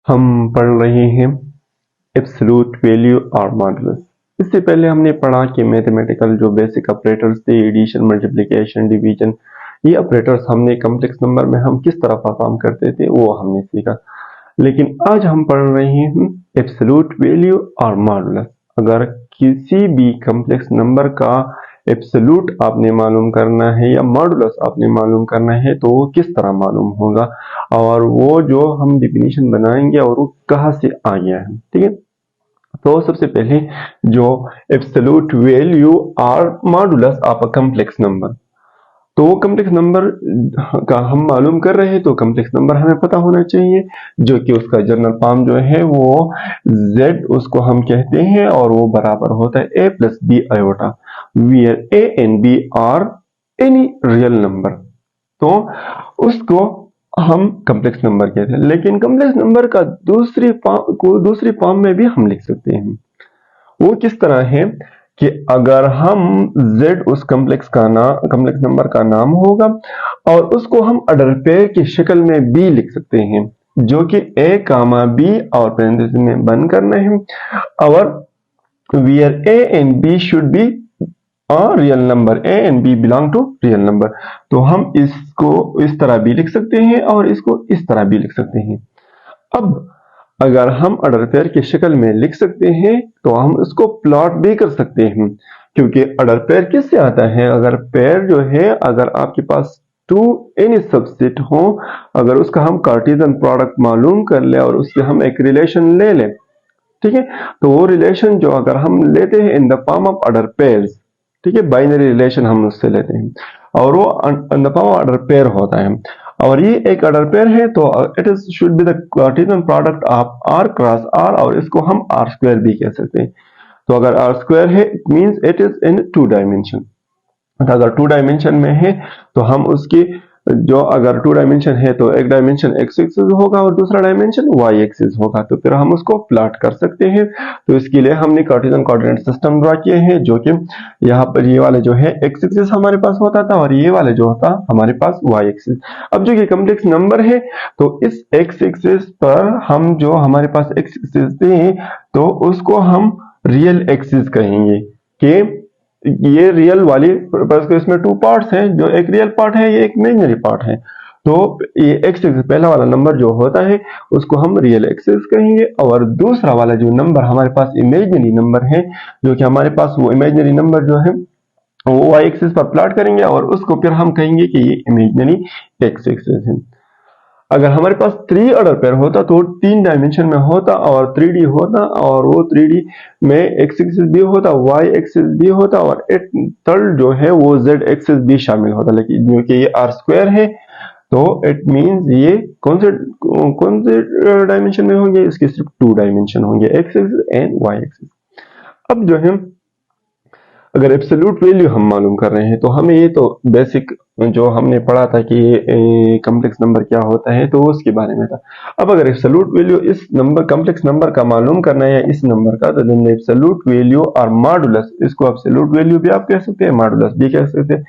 हम पढ़ रहे हैं एब्सोल्यूट वैल्यू और मॉडुलस। इससे पहले हमने पढ़ा कि मैथमेटिकल जो बेसिक ऑपरेटर्स थे, एडिशन, मल्टीप्लिकेशन, डिवीजन, ये ऑपरेटर्स हमने कॉम्प्लेक्स नंबर में हम किस तरह परफॉर्म करते थे वो हमने सीखा। लेकिन आज हम पढ़ रहे हैं एब्सोल्यूट वैल्यू और मॉडुलस। अगर किसी भी कॉम्प्लेक्स नंबर का एब्सोल्यूट आपने मालूम करना है या मॉडुलस आपने मालूम करना है तो वो किस तरह मालूम होगा, और वो जो हम डिफिनीशन बनाएंगे और वो कहाँ से आ गया है। ठीक है, तो सबसे पहले जो एब्सोल्यूट वैल्यू और modulus of a complex number, तो कॉम्प्लेक्स नंबर का हम मालूम कर रहे हैं तो कॉम्प्लेक्स नंबर हमें पता होना चाहिए, जो कि उसका जनरल फॉर्म जो है वो z उसको हम कहते हैं और वो बराबर होता है a plus B iota, where a and b are any real number. तो उसको हम कॉम्प्लेक्स नंबर कहते हैं। लेकिन कॉम्प्लेक्स नंबर का दूसरी फॉर्म में भी हम लिख सकते हैं। वो किस तरह है कि अगर हम z उस कॉम्प्लेक्स नंबर का नाम होगा और उसको हम ऑर्डर पेयर की शक्ल में b लिख सकते हैं, जो कि a कामा b और पैरेंथेसिस में बंद करना है, और where a and b should be a real number, a and b belong to real number। तो हम इसको इस तरह भी लिख सकते हैं और इसको इस तरह भी लिख सकते हैं। अब अगर हम ऑर्डर पेयर की शक्ल में लिख सकते हैं तो हम इसको प्लॉट भी कर सकते हैं, क्योंकि ऑर्डर पेयर किससे आता है? अगर पेयर जो है, अगर आपके पास टू एनी सबसेट हो, अगर उसका हम कार्टेशियन प्रोडक्ट मालूम कर ले और उससे हम एक रिलेशन ले लें, ठीक है, तो वो रिलेशन जो अगर हम लेते हैं in the form of order pairs, ठीक है, बाइनरी रिलेशन हम उससे लेते हैं और वो in the form of order pair होता है, और ये एक ऑर्डर पेयर है तो it is should be the Cartesian product of r cross r, और इसको हम r स्क्वायर भी कह सकते हैं। तो अगर r स्क्वायर है it means it is in two dimension. अगर टू डायमेंशन में है तो हम उसकी जो अगर टू डायमेंशन है तो एक डायमेंशन एक्स एक्सिस होगा और दूसरा डायमेंशन वाई एक्सिस होगा, तो फिर हम उसको प्लॉट कर सकते हैं। तो इसके लिए हमने कार्टेशियन कोऑर्डिनेट सिस्टम ड्रा किए हैं, जो कि यहाँ पर ये वाले जो है एक्स एक्सिस हमारे पास होता था और ये वाले जो होता हमारे पास वाई एक्सिस। अब जो कि कॉम्प्लेक्स नंबर है तो इस एक्स एक्सिस पर हम जो हमारे पास एक्स एक्सिस थे तो उसको हम रियल एक्सिस कहेंगे कि ये रियल वाली, इसमें टू पार्ट्स हैं, जो एक रियल पार्ट है ये एक इमेजिनरी पार्ट है। तो ये एक्स एक्सिस पहला वाला नंबर जो होता है उसको हम रियल एक्सिस कहेंगे, और दूसरा वाला जो नंबर हमारे पास इमेजिनरी नंबर है, जो कि हमारे पास वो इमेजिनरी नंबर जो है वो वाई एक्सिस पर प्लॉट करेंगे और उसको फिर हम कहेंगे कि ये इमेजिनरी एक्स एक्सिस है। अगर हमारे पास थ्री ऑर्डर पेयर होता तो तीन डायमेंशन में होता और 3D होता, और वो 3D में एक्स एक्सिस भी होता, वाई एक्सिस भी होता, और एक थर्ड जो है वो जेड एक्सिस भी शामिल होता। लेकिन क्योंकि ये आर स्क्वायर है तो इट मींस ये कौन से डायमेंशन में होंगे? इसके सिर्फ टू डायमेंशन होंगे, X axis and Y axis. अब जो है अगर एब्सोल्यूट वैल्यू हम मालूम कर रहे हैं तो हमें ये तो बेसिक जो हमने पढ़ा था कि कॉम्प्लेक्स नंबर क्या होता है तो उसके बारे में था। अब अगर एब्सोल्यूट वैल्यू इस नंबर कॉम्प्लेक्स नंबर का मालूम करना है या इस नंबर का, तो देन एब्सोल्यूट वैल्यू और मॉडुलस, इसको एब्सोल्यूट वैल्यू भी आप कह सकते हैं, मॉडुलस भी कह सकते हैं।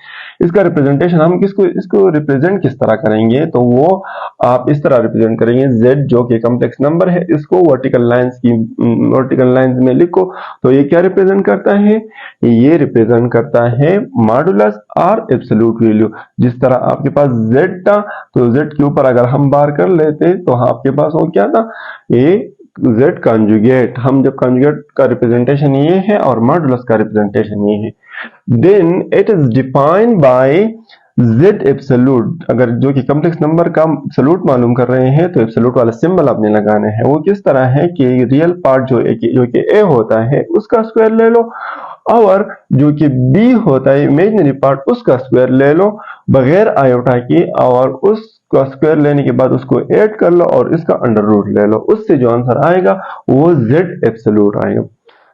इसका रिप्रेजेंटेशन हम इसको रिप्रेजेंट किस तरह करेंगे? तो वो आप इस तरह रिप्रेजेंट करेंगे, z जो कि कॉम्प्लेक्स नंबर है इसको वर्टिकल लाइंस में लिखो। तो ये क्या रिप्रेजेंट करता है? ये रिप्रेजेंट करता है मॉडुलस और एब्सोल्यूट वैल्यू। जिस तरह आपके पास z था तो z के ऊपर अगर हम बार कर लेते तो आपके पास वो क्या था? ये z कॉन्जुगेट। हम जब कॉन्जुगेट का रिप्रेजेंटेशन ये है और मॉडुलस का रिप्रेजेंटेशन ये है, then it is defined by z absolute. अगर जो कि कॉम्प्लेक्स नंबर का एब्सोल्यूट मालूम कर रहे हैं तो एब्सोल्यूट वाला सिंबल आपने लगाना है। वो किस तरह है कि रियल पार्ट जो कि a होता है उसका स्क्वायर ले लो, और जो कि b होता है इमेजिनरी पार्ट उसका स्क्वायर ले लो बगैर आयोटा के, और उसका स्क्वायर लेने के बाद उसको ऐड कर लो और इसका अंडर रूट ले लो। उससे जो आंसर आएगा वो z एब्सोल्यूट आएगा,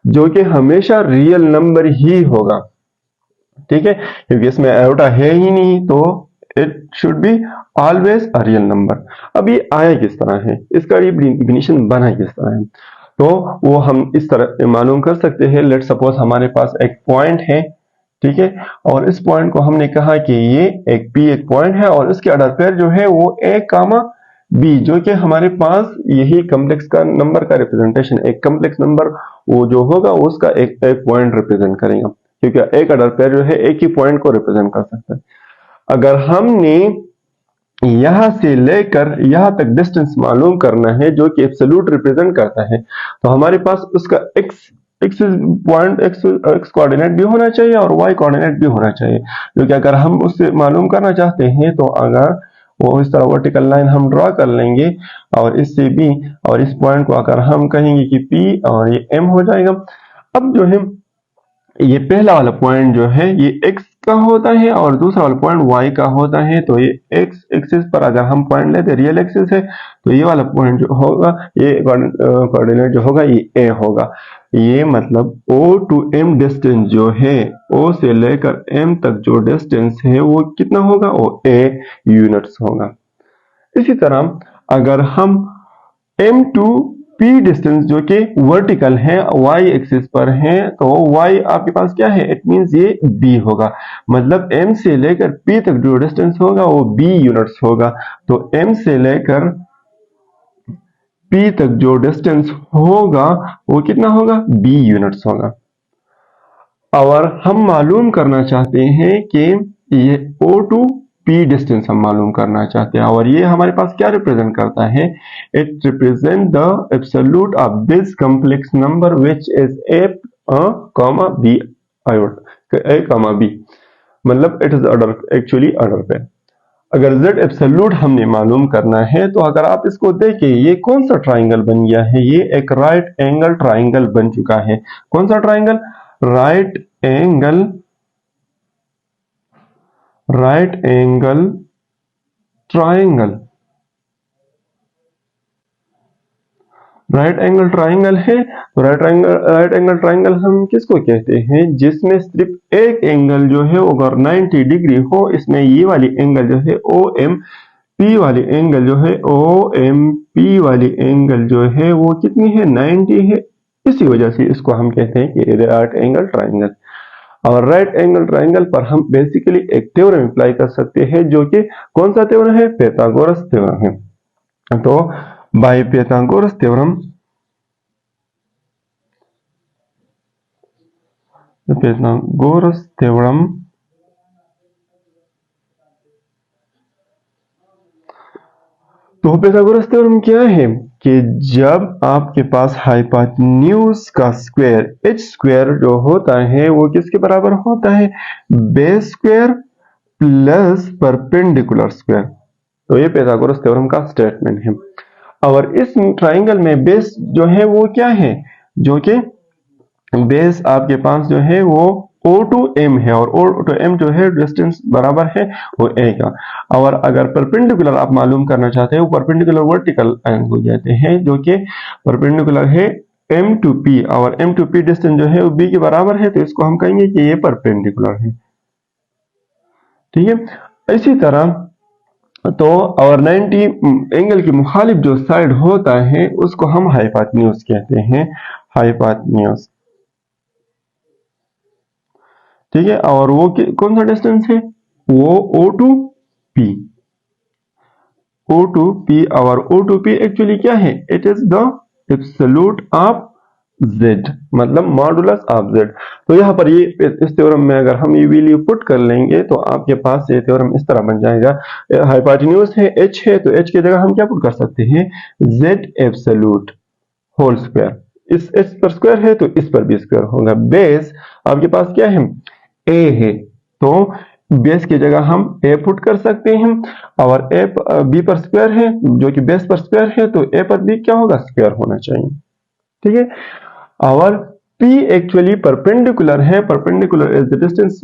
जो कि हमेशा रियल नंबर ही होगा। ठीक है, क्योंकि इसमें आयोटा है ही नहीं तो it should be always a real number. अब ये आया किस तरह है, इसका ये डिफिनीशन बना किस तरह है, तो वो हम इस तरह मालूम कर सकते हैं। लेट सपोज हमारे पास एक पॉइंट है ठीक है। और इस पॉइंट को हमने कहा कि ये एक P एक पॉइंट है और इसके अडर पेयर जो है वो A कामा B, जो कि हमारे पास यही कम्प्लेक्स का नंबर का रिप्रेजेंटेशन, एक कम्प्लेक्स नंबर वो जो होगा उसका एक पॉइंट रिप्रेजेंट करेगा, क्योंकि एक अडर पेयर जो है एक ही पॉइंट को रिप्रेजेंट कर सकता है। अगर हमने यहां से लेकर यहां तक डिस्टेंस मालूम करना है जो कि एब्सोल्यूट रिप्रेजेंट करता है, तो हमारे पास उसका एक्स पॉइंट एक्स कोऑर्डिनेट भी होना चाहिए और वाई कोऑर्डिनेट भी होना चाहिए, क्योंकि अगर हम उससे मालूम करना चाहते हैं तो अगर वो इस तरह वर्टिकल लाइन हम ड्रॉ कर लेंगे और इससे भी, और इस पॉइंट को अगर हम कहेंगे कि P और ये M हो जाएगा। अब जो है ये पहला वाला पॉइंट जो है ये x का होता है और दूसरा वाला पॉइंट y का होता है, तो ये x एक्सिस पर अगर हम पॉइंट लेते हैं, रियल एक्सिस है, तो ये वाला पॉइंट जो होगा, ये कोऑर्डिनेट जो होगा ये a होगा। ये मतलब O टू M डिस्टेंस जो है, O से लेकर M तक जो डिस्टेंस है वो कितना होगा, वो a यूनिट्स होगा। इसी तरह अगर हम M टू P डिस्टेंस जो कि वर्टिकल है, y एक्सिस पर है, तो y आपके पास क्या है, इट मींस ये B होगा। मतलब M से लेकर P तक जो डिस्टेंस होगा वो B यूनिट्स होगा। तो M से लेकर P तक जो डिस्टेंस होगा वो कितना होगा, B यूनिट्स होगा। और हम मालूम करना चाहते हैं कि ये O टू P डिस्टेंस हम मालूम करना चाहते हैं, और ये हमारे पास क्या रिप्रेजेंट करता है, it represent the absolute of this complex number which is A, B, A, B, मतलब it is order, actually order पे। अगर Z एब्सोल्यूट हमने मालूम करना है, तो अगर आप इसको देखें ये कौन सा ट्राइंगल बन गया है, ये एक राइट एंगल ट्राइंगल बन चुका है। कौन सा triangle, right angle triangle. Right angle triangle है, तो राइट एंगल ट्राइंगल हम किसको कहते हैं, जिसमें सिर्फ एक एंगल जो है अगर 90 डिग्री हो, इसमें ये वाली एंगल जो है OMP वाली एंगल जो है, OMP वाली एंगल जो है वो कितनी है, 90 है। इसी वजह से इसको हम कहते हैं कि राइट एंगल ट्राइंगल। और राइट एंगल ट्राइंगल पर हम बेसिकली एक थ्योरम अप्लाई कर सकते हैं, जो कि कौन सा थ्योरम है, पाइथागोरस थ्योरम है। तो बाय पाइथागोरस थ्योरम, तो पाइथागोरस थ्योरम क्या है कि जब आपके पास हाइपोटेन्यूज का स्क्वायर h स्क्वायर जो होता है वो किसके बराबर होता है, base square plus perpendicular square. तो ये पाइथागोरस थ्योरम का स्टेटमेंट है। और इस ट्राइंगल में बेस जो है वो क्या है, जो कि बेस आपके पास जो है वो O टू M है, और O टू M जो है डिस्टेंस बराबर है वो A का। और अगर परपेंडिकुलर आप मालूम करना चाहते हैं, वो परपेंडिकुलर वर्टिकल एंगल कहते हैं, जो कि परपेंडिकुलर है M टू P, और M टू P डिस्टेंस जो है वो B के बराबर है, तो इसको हम कहेंगे कि ये परपेंडिकुलर है। ठीक है। इसी तरह तो और 90 एंगल की मुखालिफ जो साइड होता है उसको हम हाइपोटेन्यूज कहते हैं, हाइपोटेन्यूज। ठीक है। और वो कौन सा डिस्टेंस है, वो O to P, O to P। और O टू P एक्चुअली क्या है, it is the absolute of Z, मतलब मॉडुलस ऑफ Z। तो यहाँ पर ये इस थ्योरम में अगर हम ये वैल्यू पुट कर लेंगे तो आपके पास ये थ्योरम इस तरह बन जाएगा, हाइपोटेन्यूज है H है, तो H की जगह हम क्या पुट कर सकते हैं, Z एब्सोल्यूट होल स्क्वायर। इस H पर स्क्वायर है तो इस पर भी स्क्वायर होगा। बेस आपके पास क्या है, A है, तो बेस की जगह हम A पुट कर सकते हैं, और A B पर स्क्वायर है जो कि बेस पर स्क्वायर है, तो A पर भी क्या होगा, स्क्वायर होना चाहिए। ठीक है। और P एक्चुअली परपेंडिकुलर है, perpendicular is the distance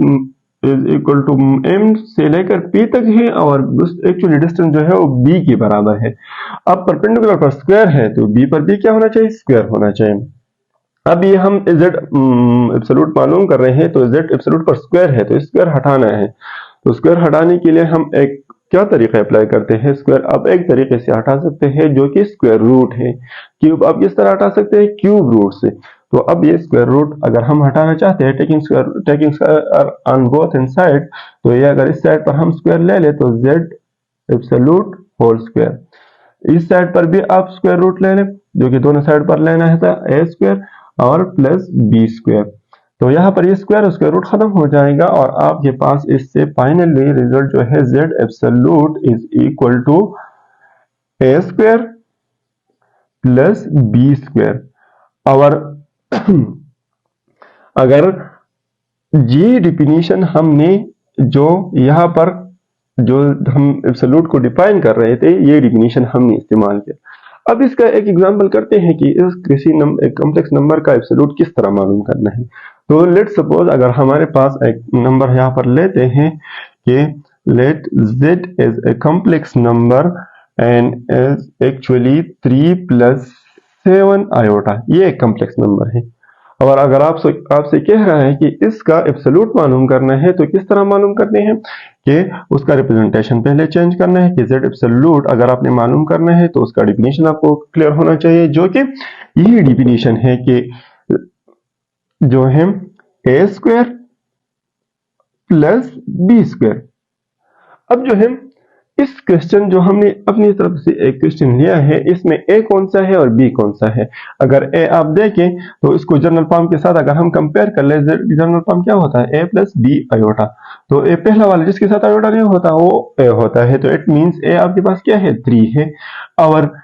is equal to M से लेकर P तक है, और एक्चुअली डिस्टेंस जो है वो B के बराबर है। अब परपेंडिकुलर पर स्क्वायर है तो B पर भी क्या होना चाहिए, स्क्वायर होना चाहिए। अब ये हम Z एब्सोल्यूट मालूम कर रहे हैं, तो Z एब्सोल्यूट पर स्क्वायर है, तो स्क्वायर हटाना है। तो स्क्वायर हटाने के लिए हम एक क्या तरीका अप्लाई करते हैं, स्क्वायर अब एक तरीके से हटा सकते हैं जो कि स्क्वायर रूट है। क्यूब अब किस तरह हटा सकते हैं, क्यूब रूट से। तो अब ये स्क्वायर रूट अगर हम हटाना चाहते हैं taking square on both in side, तो ये अगर इस साइड पर हम स्क्वायर ले ले तो z एब्सोल्यूट होल स्क्वायर, इस साइड पर भी आप स्क्वायर रूट ले लें, जो कि दोनों साइड पर लेना है a स्क्वायर और प्लस b स्क्वायर। तो यहाँ पर ये स्क्वायर रूट खत्म हो जाएगा और आपके पास इससे फाइनली रिजल्ट जो है z absolute is equal to a square plus b square. और अगर ये डिफिनीशन हमने जो यहाँ पर जो हम एब्सोल्यूट को डिफाइन कर रहे थे, ये डिफिनीशन हमने इस्तेमाल किया। अब इसका एक एग्जांपल करते हैं कि इस किसी कॉम्प्लेक्स नंबर का एब्सोल्यूट किस तरह मालूम करना है। तो लेट सपोज अगर हमारे पास एक नंबर यहाँ पर लेते हैं कि let z is a complex number and is actually 3 + 7 iota, ये एक कॉम्प्लेक्स नंबर है। और अगर आपसे कह रहा है कि इसका एब्सोल्यूट मालूम करना है, तो किस तरह मालूम करने हैं कि उसका रिप्रेजेंटेशन पहले चेंज करना है कि z एब्सोल्यूट अगर आपने मालूम करना है तो उसका डिफिनीशन आपको क्लियर होना चाहिए, जो कि यही डिफिनीशन है कि जो है a square plus b square. अब जो है इस क्वेश्चन जो हमने अपनी तरफ से एक क्वेश्चन लिया है, इसमें a कौन सा है और b कौन सा है। अगर a आप देखें तो इसको जनरल फॉर्म के साथ अगर हम कंपेयर कर ले, जनरल फॉर्म क्या होता है a प्लस b आयोटा। तो a पहला वाला जिसके साथ आयोटा नहीं होता वो a होता है, तो इट मींस a आपके पास क्या है 3 है, और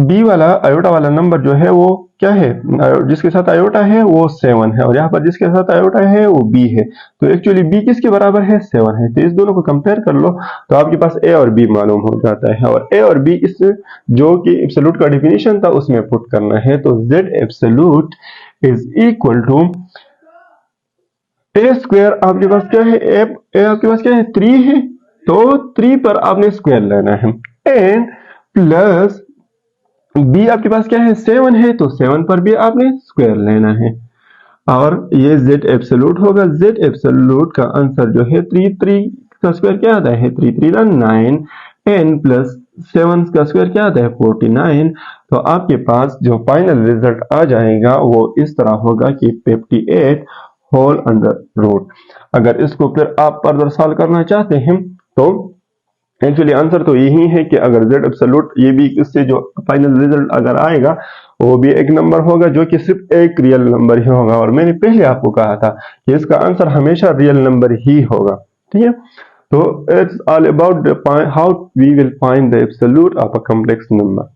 b वाला आयोटा वाला नंबर जो है वो क्या है, जिसके साथ आयोटा है वो 7 है, और यहाँ पर जिसके साथ आयोटा है वो b है। तो एक्चुअली b किसके बराबर है 7 है। तो इस दोनों को कंपेयर कर लो तो आपके पास a और b मालूम हो जाता है, और a और b इस जो कि एब्सोल्यूट का डिफिनीशन था उसमें पुट करना है। तो z absolute is equal to a square, आपके पास क्या है a आपके पास क्या है 3 है, तो 3 पर आपने स्क्वायर लेना है, एंड प्लस b आपके पास क्या है 7 है, तो 7 पर भी आपने स्क्वायर लेना है, और ये z एब्सोल्यूट होगा। z एब्सोल्यूट का आंसर जो है 3 का स्क्वायर क्या आता है 3 3 9, n प्लस 7 का स्क्वायर क्या आता है 49। तो आपके पास जो फाइनल रिजल्ट आ जाएगा वो इस तरह होगा कि 58 होल अंडर रूट। अगर इसको फिर आप फर्दर सॉल्व करना चाहते हैं तो एक्चुअली आंसर तो यही है कि अगर z एब्सोल्यूट, ये भी इससे जो फाइनल रिजल्ट अगर आएगा वो भी एक नंबर होगा जो कि सिर्फ एक रियल नंबर ही होगा, और मैंने पहले आपको कहा था कि इसका आंसर हमेशा रियल नंबर ही होगा। ठीक है, तो it's all about how we will find the absolute of a complex number.